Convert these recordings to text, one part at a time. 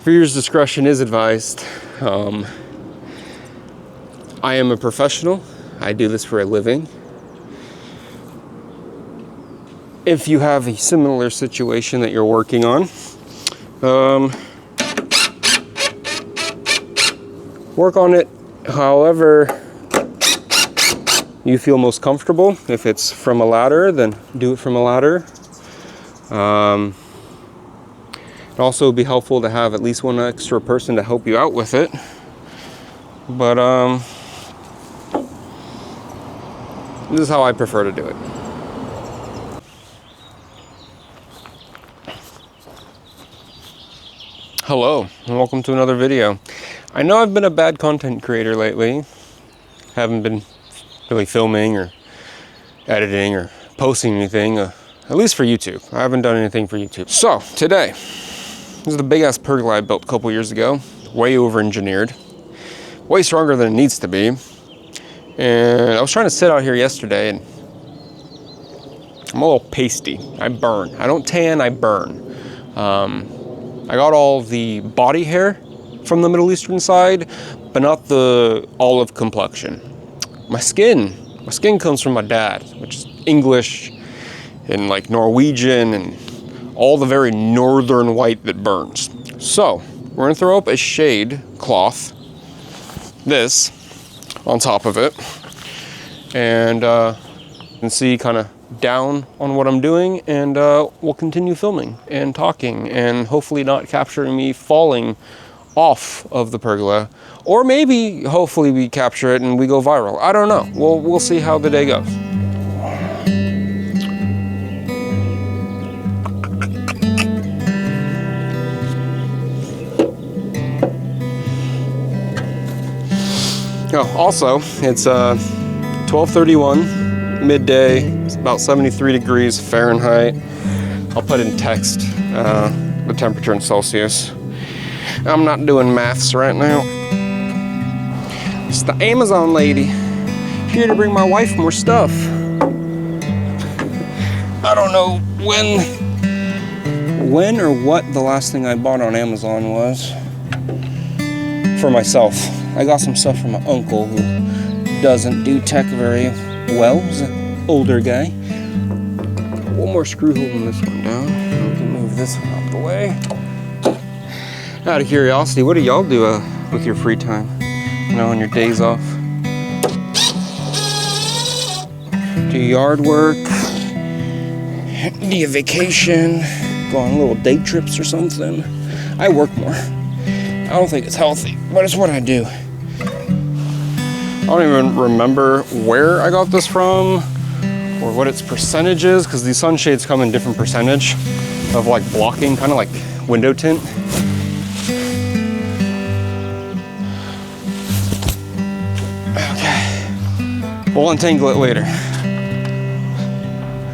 Reader's discretion is advised. I am a professional. I do this for a living. If you have a similar situation that you're working on, work on it however you feel most comfortable. If it's from a ladder, then do it from a ladder. It'd also be helpful to have at least one extra person to help you out with it. But this is how I prefer to do it. Hello, and welcome to another video. I know I've been a bad content creator lately. Haven't been really filming or editing or posting anything, at least for YouTube. I haven't done anything for YouTube. So, today, this is the big ass pergola I built a couple years ago. Way over engineered. Way stronger than it needs to be. And I was trying to sit out here yesterday and I'm a little pasty. I burn. I don't tan, I burn. I got all the body hair from the Middle Eastern side, but not the olive complexion. My skin comes from my dad, which is English and like Norwegian and all the very northern white that burns. So we're gonna throw up a shade cloth, this, on top of it, and you can see kind of down on what I'm doing, and we'll continue filming and talking and hopefully not capturing me falling off of the pergola, or maybe hopefully we capture it and we go viral. I don't know. We'll see how the day goes. Oh, also, it's 12:31. Midday. It's about 73 degrees Fahrenheit. I'll put in text the temperature in Celsius. I'm not doing maths right now. It's the Amazon lady here to bring my wife more stuff. I don't know when or what the last thing I bought on Amazon was for myself. I got some stuff from my uncle who doesn't do tech very well. He's an older guy. One more screw holding this one down. And we can move this one out the way. Out of curiosity, what do y'all do with your free time? You know, on your days off? Do yard work? Do you vacation? Go on little day trips or something? I work more. I don't think it's healthy, but it's what I do. I don't even remember where I got this from or what its percentage is, because these sunshades come in different percentage of like blocking, kind of like window tint. Okay, we'll untangle it later.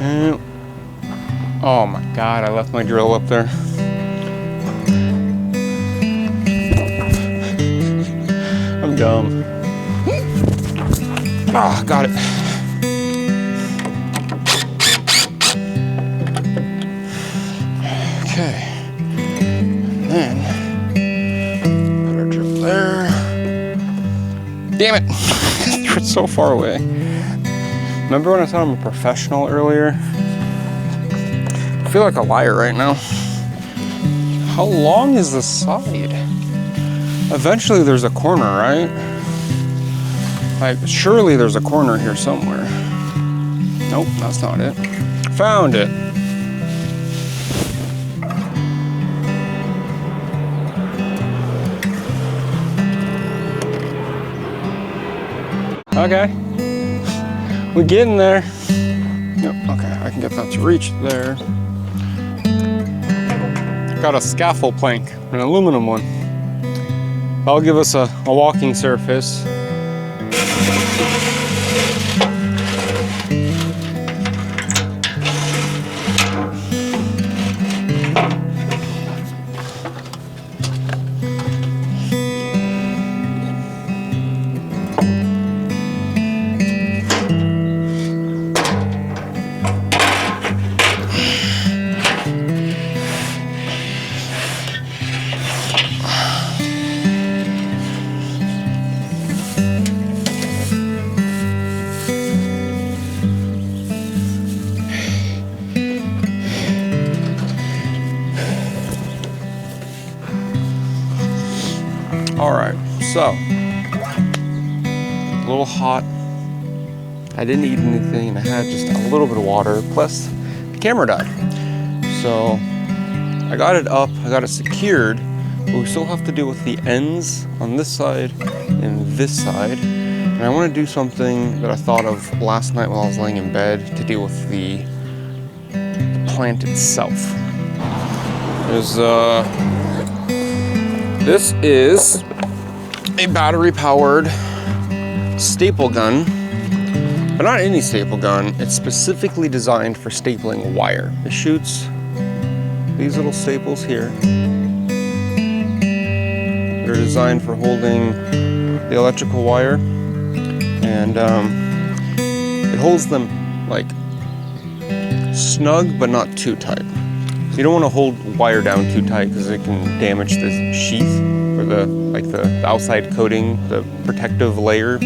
And, oh my God, I left my drill up there. I'm dumb. Ah, got it. Okay. And then, put our drip there. Damn it! It's so far away. Remember when I said I'm a professional earlier? I feel like a liar right now. How long is the side? Eventually there's a corner, right? Like, surely there's a corner here somewhere. Nope, that's not it. Found it. Okay. We're getting there. Yep, okay, I can get that to reach there. Got a scaffold plank, an aluminum one. That'll give us a walking surface. All right, so a little hot. I didn't eat anything and I had just a little bit of water, plus the camera died. So I got it up, I got it secured, but we still have to deal with the ends on this side and this side. And I want to do something that I thought of last night while I was laying in bed to deal with the plant itself. This is a battery-powered staple gun, but not any staple gun. It's specifically designed for stapling wire. It shoots these little staples here. They're designed for holding the electrical wire, and it holds them like snug but not too tight. So you don't want to hold wire down too tight because it can damage the sheath or the outside coating, the protective layer.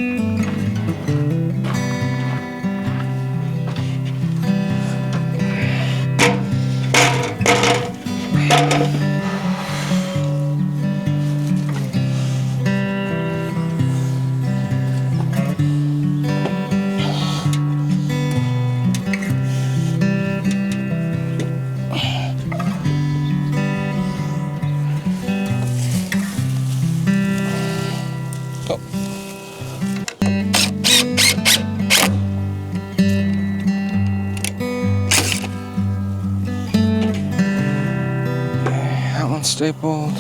Stapled.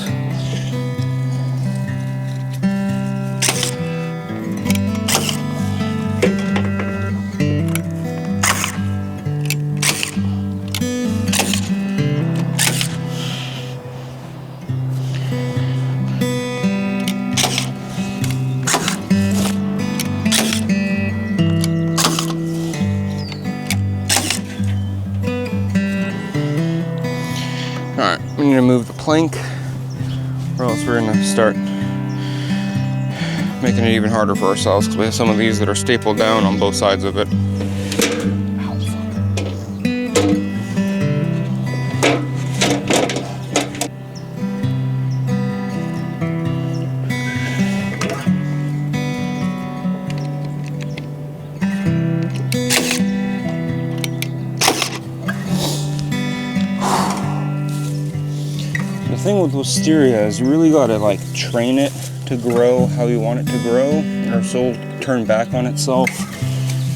All right, we need to move the plank, or else we're gonna start making it even harder for ourselves because we have some of these that are stapled down on both sides of it. The thing with wisteria is you really gotta like train it to grow how you want it to grow, or so it'll turn back on itself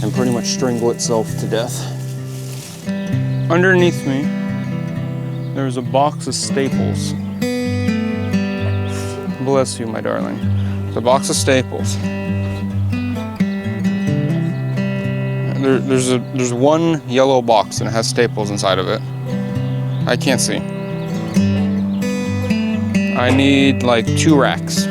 and pretty much strangle itself to death. Underneath me, there's a box of staples. Bless you, my darling. It's a box of staples. There's one yellow box and it has staples inside of it. I can't see. I need like 2 racks.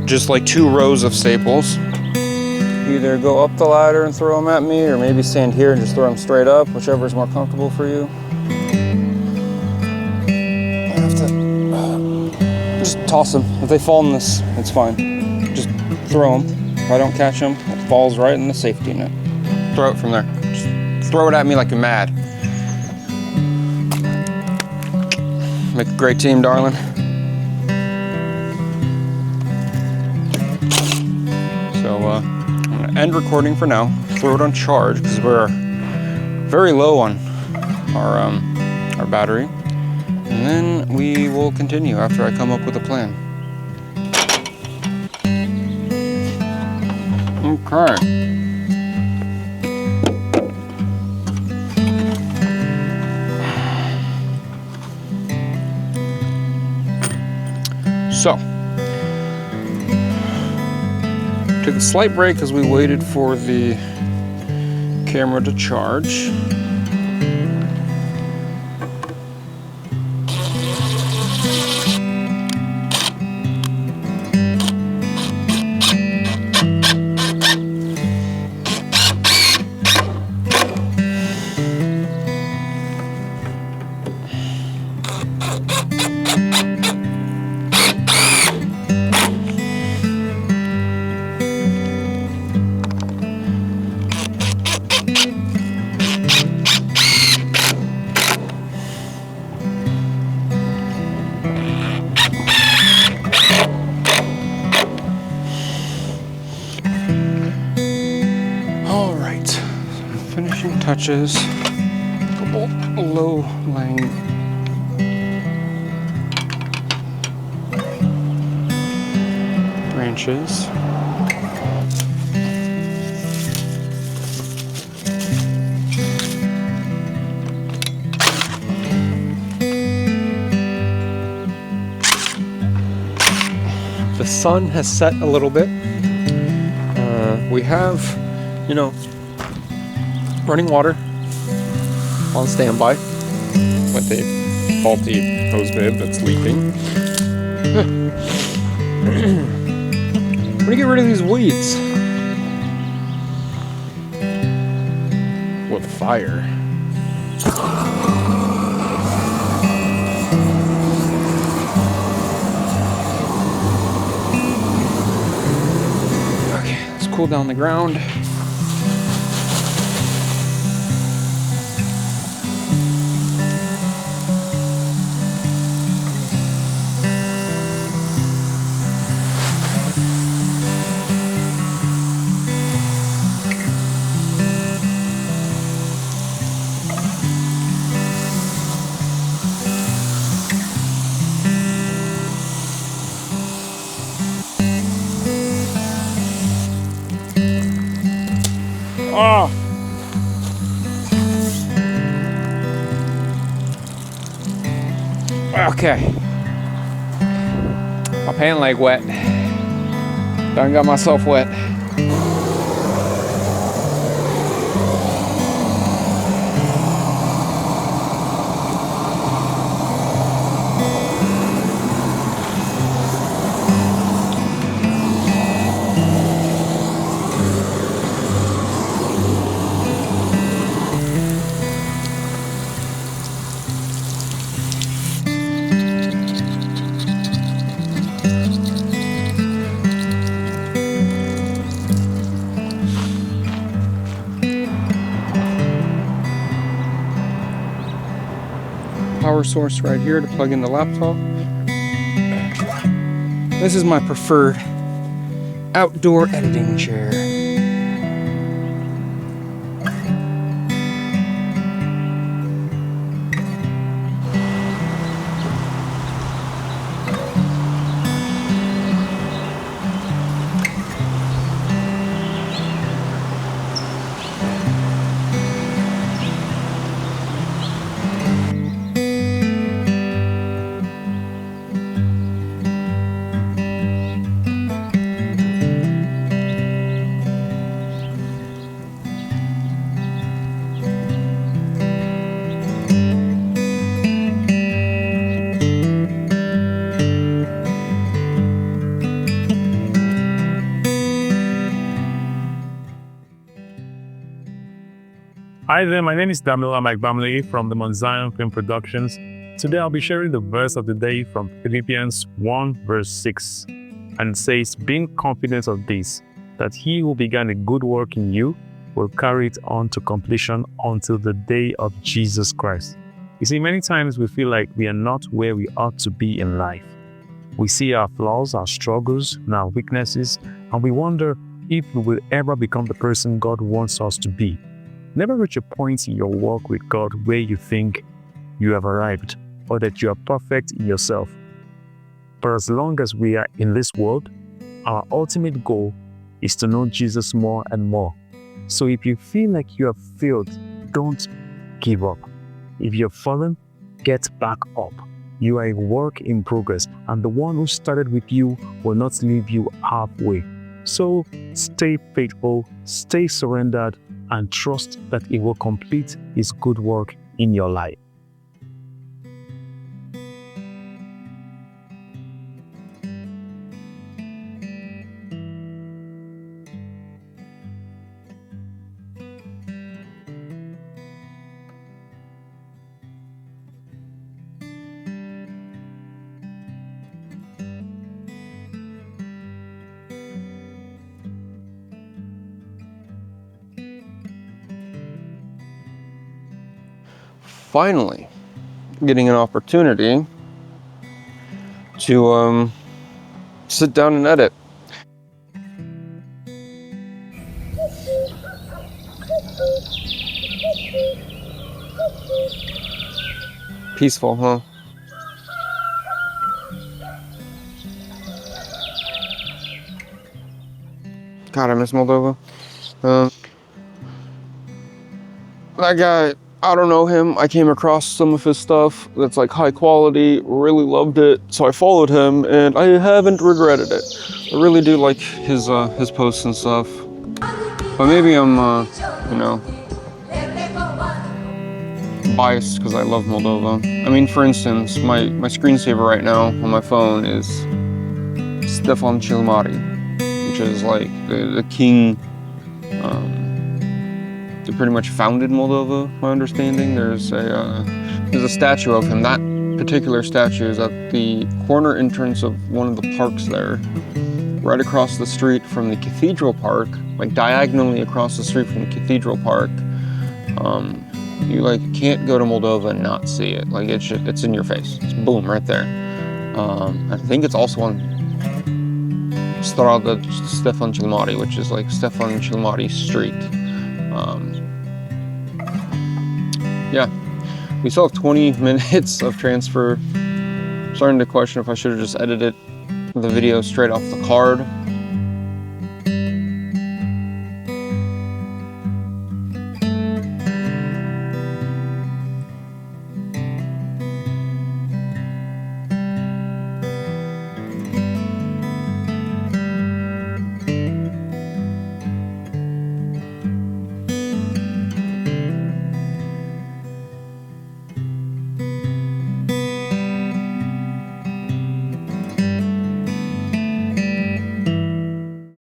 Just like 2 rows of staples. Either go up the ladder and throw them at me, or maybe stand here and just throw them straight up, whichever is more comfortable for you. I have to just toss them. If they fall in this, it's fine. Just throw them. If I don't catch them, it falls right in the safety net. Throw it from there. Just throw it at me like you're mad. Make a great team, darling. So I'm gonna end recording for now. Throw it on charge because we're very low on our battery, and then we will continue after I come up with a plan. Okay. So, took a slight break as we waited for the camera to charge. touches, a couple low-lying branches. The sun has set a little bit. We have, you know, running water on standby with a faulty hose bib that's leaking. I'm gonna get rid of these weeds with fire. Okay, let's cool down the ground. Oh! Okay. My pant leg wet. Done got myself wet. Power source right here to plug in the laptop. This is my preferred outdoor editing chair. Hi there, my name is Damila Magbamli from the Mount Zion Film Productions. Today I'll be sharing the verse of the day from Philippians 1 verse 6. And it says, being confident of this, that he who began a good work in you will carry it on to completion until the day of Jesus Christ. You see, many times we feel like we are not where we ought to be in life. We see our flaws, our struggles, and our weaknesses, and we wonder if we will ever become the person God wants us to be. Never reach a point in your walk with God where you think you have arrived or that you are perfect in yourself. But as long as we are in this world, our ultimate goal is to know Jesus more and more. So if you feel like you have failed, don't give up. If you've fallen, get back up. You are a work in progress, and the one who started with you will not leave you halfway. So stay faithful, stay surrendered, and trust that He will complete His good work in your life. Finally getting an opportunity to sit down and edit. Peaceful, huh? God, I miss Moldova. That guy, I don't know him. I came across some of his stuff that's like high quality, really loved it. So I followed him and I haven't regretted it. I really do like his posts and stuff. But maybe I'm, you know, biased because I love Moldova. I mean, for instance, my screensaver right now on my phone is Stefan Chilmari, which is like the king. They pretty much founded Moldova, my understanding. There's a statue of him. That particular statue is at the corner entrance of one of the parks there, right across the street from the Cathedral Park, like diagonally across the street from the Cathedral Park. You like can't go to Moldova and not see it. Like it's in your face. It's boom right there. I think it's also on Strada Stefan Chilmari, which is like Stefan Chilmari Street. Yeah, we still have 20 minutes of transfer. I'm starting to question if I should have just edited the video straight off the card.